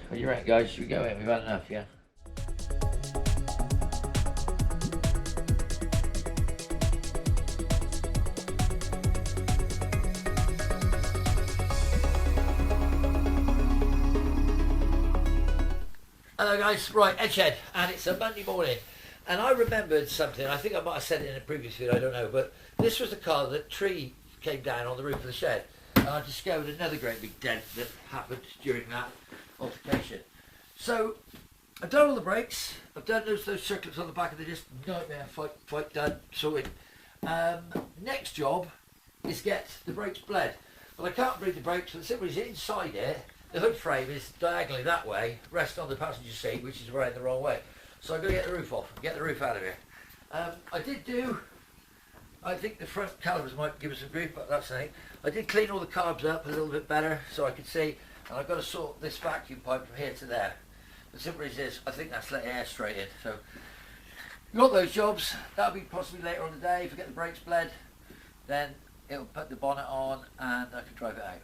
What do you reckon, guys? Should we go in? We've had enough, yeah? Hello guys, right, Edgehead, and it's a Monday morning, and I remembered something. I think I might have said it in a previous video, I don't know, but this was the car that tree came down on the roof of the shed, and I discovered another great big dent that happened during that altercation. So I've done all the brakes, I've done those circlets on the back of the disc, nightmare, fight done, sorted. Next job is get the brakes bled. Well, I can't bleed the brakes, but the simple is inside it. The hood frame is diagonally that way, rest on the passenger seat, which is right the wrong way. So I've got to get the roof off, get the roof out of here. I think the front calipers might give us some grief, but that's the thing. I did clean all the carbs up a little bit better so I could see, and I've got to sort this vacuum pipe from here to there. The simple as this, I think that's letting air straight in. So we've got those jobs. That'll be possibly later on the day. If we get the brakes bled, then it'll put the bonnet on and I can drive it out.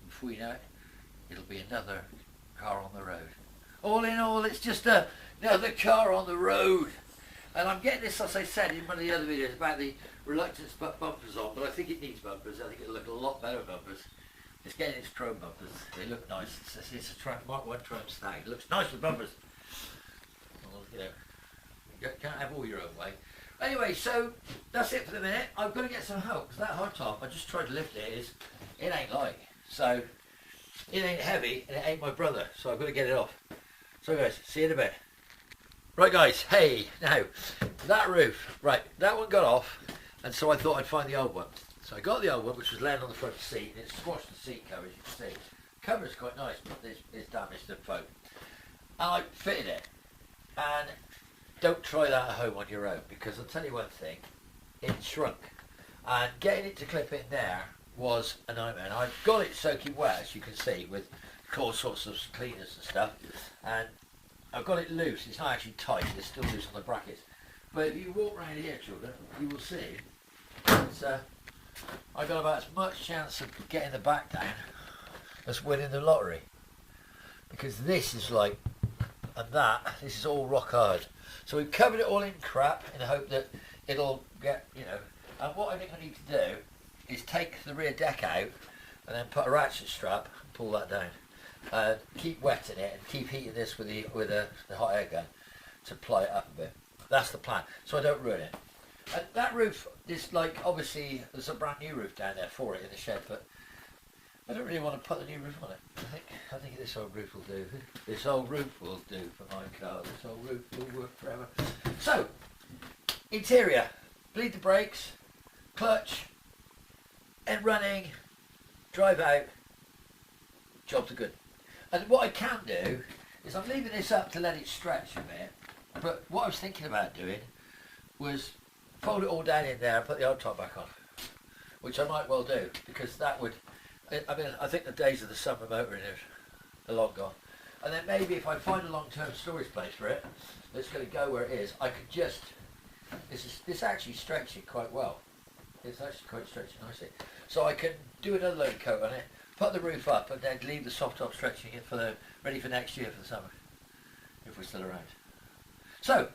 Before you know it, it'll be another car on the road. All in all, it's just another car on the road. And I'm getting this, as I said in one of the other videos, about the reluctance to put bumpers on, but I think it needs bumpers. I think it'll look a lot better with bumpers. It's getting its chrome bumpers. They look nice. It's a Mk1 Triumph Stag. It looks nice with bumpers. Well, you know, you can't have all your own way. Anyway, so that's it for the minute. I've got to get some help, because that hardtop, I just tried to lift it, it ain't light. So it ain't heavy and it ain't my brother, so I've got to get it off. So guys, see you in a bit. Right guys, hey, now that roof, right, that one got off, and so I thought I'd find the old one. So I got the old one, which was laying on the front seat, and it squashed the seat cover, as you can see. The cover's quite nice, but it's damaged the foam. And I fitted it, and don't try that at home on your own, because I'll tell you one thing, it shrunk, and getting it to clip in there was a nightmare. And I've got it soaking wet, as you can see, with all sorts of cleaners and stuff, and I've got it loose. It's not actually tight, it's still loose on the brackets. But if you walk around here, children, you will see it's, I've got about as much chance of getting the back down as winning the lottery, because this is like, and this is all rock hard. So we've covered it all in crap in the hope that it'll get, you know, and what I think I need to do is take the rear deck out and then put a ratchet strap and pull that down. Keep wetting it and keep heating this with the hot air gun to ply it up a bit. That's the plan, so I don't ruin it. And that roof is like, obviously there's a brand new roof down there for it in the shed, but I don't really want to put the new roof on it. I think this old roof will do. This old roof will do for my car. This old roof will work forever. So, interior, bleed the brakes, clutch, and running, drive out, jobs are good. And what I can do is I'm leaving this up to let it stretch a bit, but what I was thinking about doing was fold it all down in there and put the old top back on, which I might well do, because that would, I mean, I think the days of the summer motoring are long gone. And then maybe if I find a long-term storage place for it that's going to go where it is, I could just, this actually stretches it quite well. It's actually quite stretching nicely. So I can do another load coat on it, put the roof up, and then leave the soft top stretching it for ready for next year for the summer, if we're still around. So,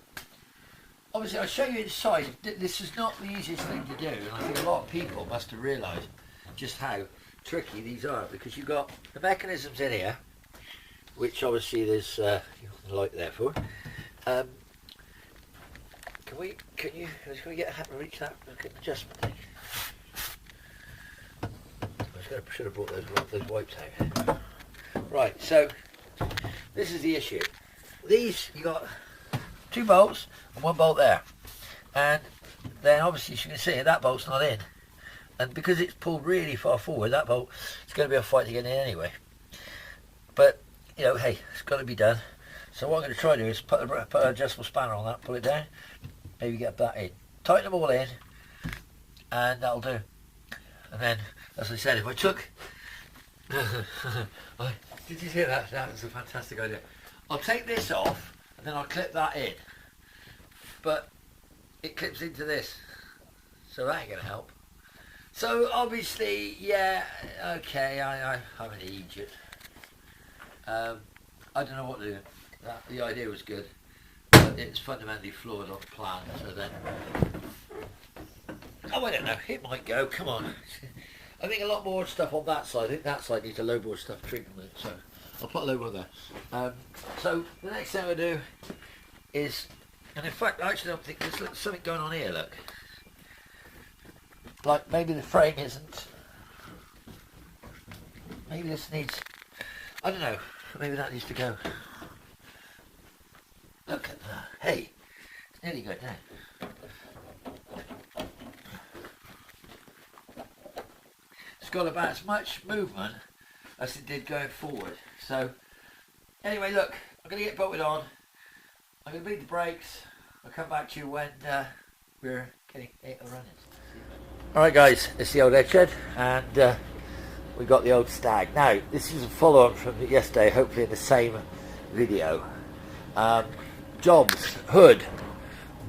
obviously I'll show you inside. This is not the easiest thing to do, and I think a lot of people must have realised just how tricky these are, because you've got the mechanisms in here, which obviously there's light there for. Can you reach that adjustment thing? I should have brought those wipes out. Right, so this is the issue. These, you got 2 bolts and 1 bolt there, and then obviously as you can see that bolt's not in, and because it's pulled really far forward, that bolt, it's going to be a fight to get in anyway. But you know, hey, it's got to be done. So what I'm going to try to do is put an adjustable spanner on that, pull it down, maybe get that in, tighten them all in, and that'll do. And then, as I said, if I took, did you hear that? That was a fantastic idea. I'll take this off and then I'll clip that in, but it clips into this, so that ain't going to help. So obviously, yeah, okay, I'm an idiot. I don't know what to do. The idea was good, but it's fundamentally flawed on the plan. So then, oh, I don't know. It might go. Come on. I think a lot more stuff on that side. I think that side needs a load more stuff treatment. So I'll put a load more there. So the next thing I do is, and in fact, I actually don't think there's something going on here. Look, like maybe the frame isn't. Maybe this needs. I don't know. Maybe that needs to go. Look at that. Hey, it's nearly going down. It's got about as much movement as it did going forward. So, anyway, look, I'm going to get bolted on. I'm going to beat the brakes. I'll come back to you when we're getting it running. Alright guys, it's the old edge shed, and we got the old Stag. Now, this is a follow-on from yesterday, hopefully in the same video. Jobs, hood.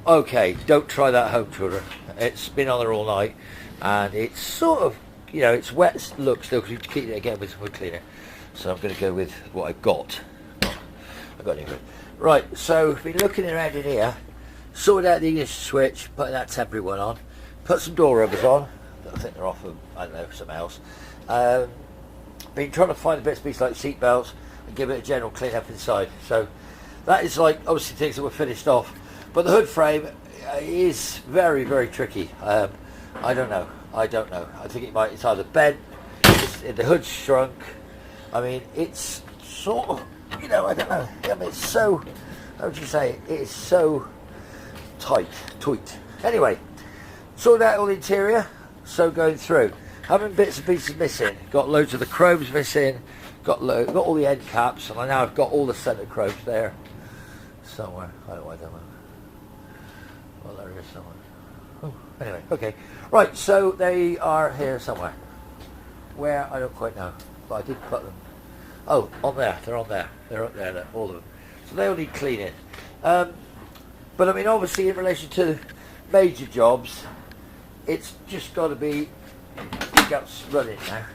Okay, don't try that at home, children. It's been on there all night, and it's sort of, you know, it's wet look still, because you keep it again with some wood cleaner. So I'm going to go with what I've got. I've got anything. Right, so been looking around in here, sorted out the ignition switch, putting that temporary one on, put some door rubbers on. I think they're off of, I don't know, something else. Been trying to find the bits and pieces like seat belts and give it a general clean up inside. So that is like obviously things that were finished off, but the hood frame is very, very tricky. I don't know. I think it's either bent, the hood's shrunk. I mean, it's sort of, you know, I don't know. I mean, it's so, how would you say, it is so tight. Anyway, sorted out all the interior, so going through. Having bits and pieces missing, got loads of the chromes missing, got all the end caps, and I now I've got all the centre chromes there somewhere. I don't know. Well, there is somewhere. Oh, anyway, okay. Right, so they are here somewhere. Where, I don't quite know, but I did put them. Oh, on there, they're on there. They're up there, all of them. So they all need cleaning. But I mean, obviously in relation to major jobs, it's just got to be guts running now,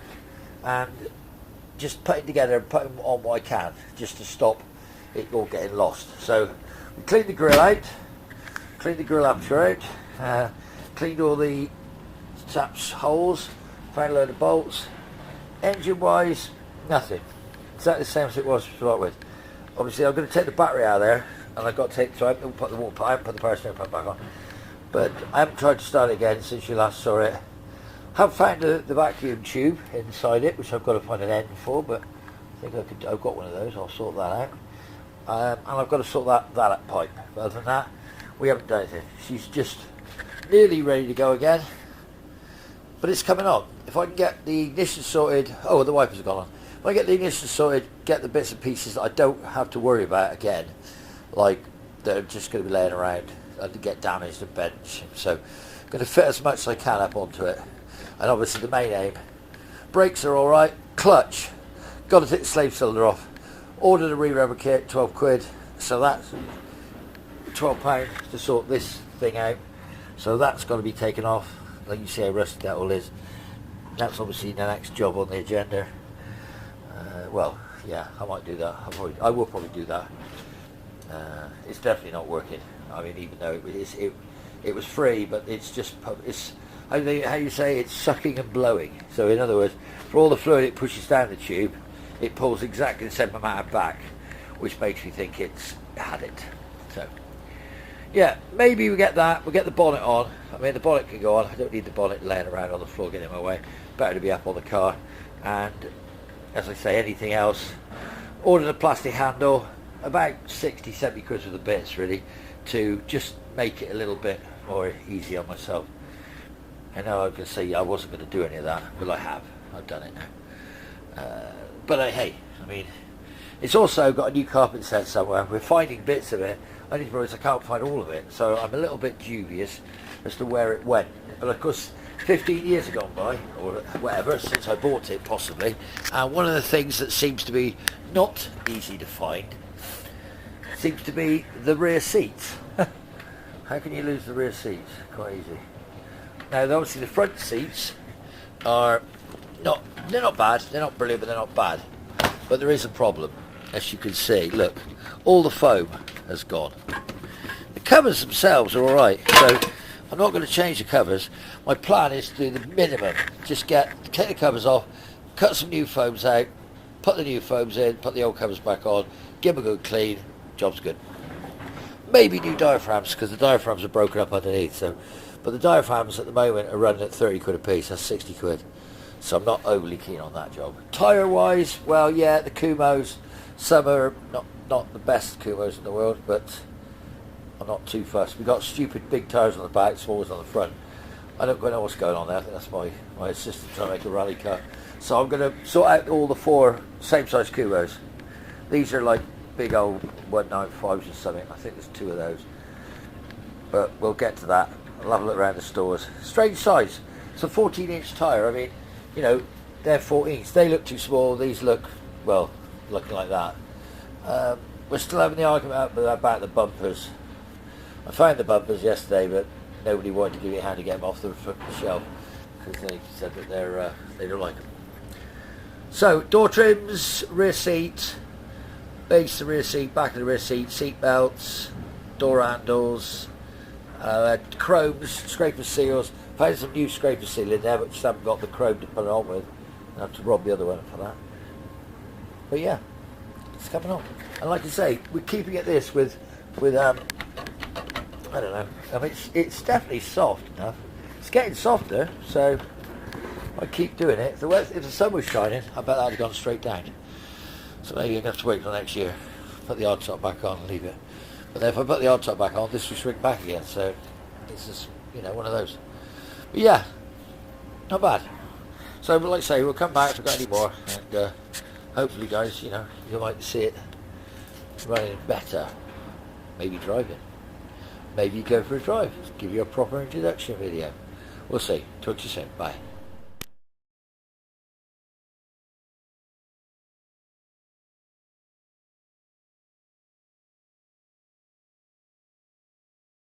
and just putting together and putting on what I can just to stop it all getting lost. So we cleaned the grill out, cleaned the grill aperture out, cleaned all the taps holes, found a load of bolts. Engine wise, nothing, exactly the same as it was to start with. Obviously I'm going to take the battery out of there, and I've got to take, so I haven't put the power steering pump back on, but I haven't tried to start it again since you last saw it. Have found the vacuum tube inside it, which I've got to find an end for, but I think I've got one of those. I'll sort that out, and I've got to sort that pipe. But other than that, we haven't done anything. She's just nearly ready to go again, but it's coming on. If I can get the ignition sorted, oh, the wipers have gone on. If I get the ignition sorted, get the bits and pieces that I don't have to worry about again, like they're just going to be laying around and get damaged and bent. So I'm going to fit as much as I can up onto it. And obviously the main aim. Brakes are alright. Clutch. Got to take the slave cylinder off. Ordered a re-rubber kit, 12 quid. So that's £12 to sort this thing out. So that's got to be taken off. Like you see how rusty that all is. That's obviously the next job on the agenda. Well, yeah, I might do that. I will probably do that. It's definitely not working. I mean, even though it was free, but it's just, it's, how you say, it's sucking and blowing. So in other words, for all the fluid it pushes down the tube, it pulls exactly the same amount back, which makes me think it's had it. So yeah, maybe we get that. We'll get the bonnet on. I mean, the bonnet can go on. I don't need the bonnet laying around on the floor getting in my way. Better to be up on the car. And as I say, anything else, ordered a plastic handle, about 60-70 quid for the bits really, to just make it a little bit more easy on myself. I know I was going to say I wasn't going to do any of that, but I have. I've done it now. But hey, I mean, it's also got a new carpet set somewhere. We're finding bits of it. Only problem is I can't find all of it, so I'm a little bit dubious as to where it went. But of course, 15 years have gone by, or whatever, since I bought it, possibly. And one of the things that seems to be not easy to find seems to be the rear seats. How can you lose the rear seats? Quite easy. Now, obviously, the front seats are they're not bad. They're not brilliant, but they're not bad. But there is a problem. as you can see, look, all the foam has gone. The covers themselves are alright, so I'm not going to change the covers. My plan is to do the minimum. Just take the covers off, cut some new foams out, put the new foams in, put the old covers back on, give them a good clean, job's good. Maybe new diaphragms, because the diaphragms are broken up underneath. So, but the diaphragms at the moment are running at 30 quid a piece, that's 60 quid. So I'm not overly keen on that job. Tyre wise, well yeah, the Kumos, some are not the best Kumos in the world, but I'm not too fussed. We've got stupid big tyres on the back, small ones on the front. I don't quite know what's going on there. I think that's my assistant trying to make a rally car. So I'm going to sort out all the 4 same size Kumos. These are like big old 195s or something. I think there's 2 of those. But we'll get to that. I'll have a look around the stores. Strange size. It's a 14-inch tyre. I mean, you know, they're 14s. They look too small. These look, well, looking like that. We're still having the argument about the bumpers. I found the bumpers yesterday, but nobody wanted to give me a hand to get them off the shelf because they said that they don't like them. So, door trims, rear seat, base of the rear seat, back of the rear seat, seat belts, door handles, chromes, scraper seals. Found some new scraper seal in there, but just haven't got the chrome to put it on with. I have to rob the other one for that. But yeah, it's coming on. And like I say, we're keeping it this with I don't know. I mean, it's definitely soft enough. It's getting softer, so I keep doing it. If the sun was shining, I bet that'd have gone straight down. So maybe you're going to have to wait till next year. Put the hard top back on and leave it. But then if I put the hard top back on, this will shrink back again. So it's just, you know, one of those. But yeah, not bad. So like I say, we'll come back if we've got any more. And hopefully, guys, you know, you might see it running better. Maybe driving. Maybe go for a drive. Give you a proper introduction video. We'll see. Talk to you soon. Bye.